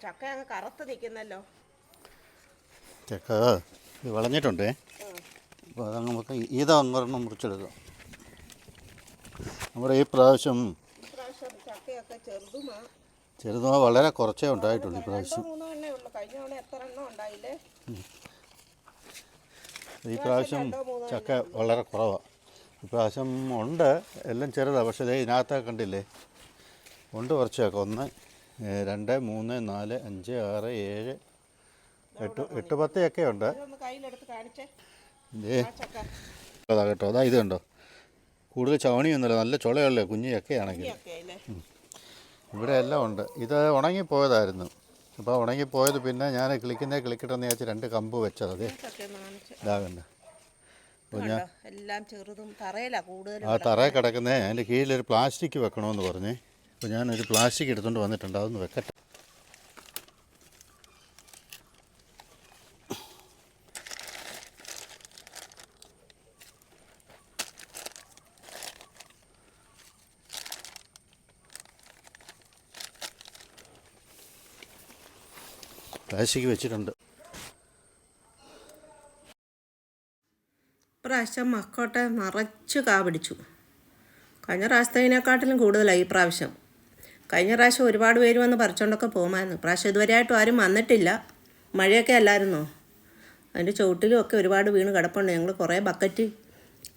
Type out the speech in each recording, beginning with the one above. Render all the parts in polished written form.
ചക്ക അങ്ങ് കറുത്ത് നിൽക്കുന്നല്ലോ. ചക്ക ഇത് വളഞ്ഞിട്ടുണ്ടേ. അപ്പോൾ അത് നമുക്ക് ഇതൊരെണ്ണം മുറിച്ചെടുക്കാം. നമ്മുടെ ഈ പ്രാവശ്യം ചക്കയൊക്കെ ചെറുതുമാ വളരെ കുറച്ചേ ഉണ്ടായിട്ടുള്ളൂ. ഇപ്രാവശ്യം ഈ പ്രാവശ്യം ചക്ക വളരെ കുറവാണ്. ഇപ്രാവശ്യം ഉണ്ട്, എല്ലാം ചെറുതാണ്. പക്ഷേ ഇതിനകത്ത് കണ്ടില്ലേ, ഉണ്ട് കുറച്ച് ചക്ക. 1 2 3 4 5 6 7 8 10 ചക്കയുണ്ട്. അതാ കേട്ടോ, അതാ ഇത് കണ്ടോ, കൂടുതൽ ചവണിയൊന്നുമില്ല, നല്ല ചുളയല്ലേ, കുഞ്ഞു ചക്കയാണെങ്കിൽ. ഇവിടെ എല്ലാം ഉണ്ട്. ഇത് ഉണങ്ങിപ്പോയതായിരുന്നു. അപ്പോൾ ഉണങ്ങിപ്പോയത് പിന്നെ ഞാൻ കിളിക്കിട്ടെന്ന് വിചാരിച്ച് 2 കമ്പ് വെച്ചത്. അതെ ഇതാകണ്ട. അപ്പോൾ ഞാൻ ആ തറയിൽ കിടക്കുന്നേ, അതിൻ്റെ കീഴിലൊരു പ്ലാസ്റ്റിക് വെക്കണമെന്ന് പറഞ്ഞേ. അപ്പോൾ ഞാനൊരു പ്ലാസ്റ്റിക് എടുത്തുകൊണ്ട് വന്നിട്ടുണ്ട്, അതൊന്ന് വെക്കട്ടെ. പ്ലാസ്റ്റിക് വെച്ചിട്ടുണ്ട്. ഇപ്രാവശ്യം മക്കോട്ടെ നിറച്ച് കാ പിടിച്ചു. കഴിഞ്ഞ പ്രാവശ്യത്തിനെക്കാട്ടിലും കൂടുതലായി ഈ പ്രാവശ്യം. കഴിഞ്ഞ പ്രാവശ്യം ഒരുപാട് പേര് വന്ന് പറിച്ചുകൊണ്ടൊക്കെ പോകുമായിരുന്നു. ഇപ്രാവശ്യം ഇതുവരെയായിട്ടും ആരും വന്നിട്ടില്ല. മഴയൊക്കെ അല്ലായിരുന്നോ, അതിൻ്റെ ചുവട്ടിലും ഒക്കെ ഒരുപാട് വീണ് കിടപ്പുണ്ട്. ഞങ്ങൾ കുറേ ബക്കറ്റ്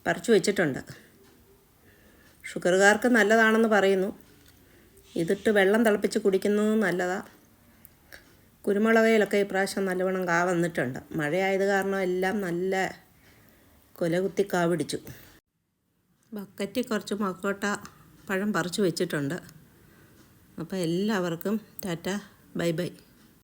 പറിച്ചു വെച്ചിട്ടുണ്ട്. ഷുഗറുകാർക്ക് നല്ലതാണെന്ന് പറയുന്നു. ഇതിട്ട് വെള്ളം തിളപ്പിച്ച് കുടിക്കുന്നത് നല്ലതാണ്. കുരുമുളകയിലൊക്കെ ഇപ്രാവശ്യം നല്ലവണ്ണം കാ വന്നിട്ടുണ്ട്. മഴയായത് കാരണം എല്ലാം നല്ല കൊലകുത്തി കാ പിടിച്ചു. ബക്കറ്റിൽ കുറച്ച് മക്കോട്ട പഴം പറിച്ചു വെച്ചിട്ടുണ്ട്. അപ്പോൾ എല്ലാവർക്കും ടാറ്റ, ബൈ ബൈ.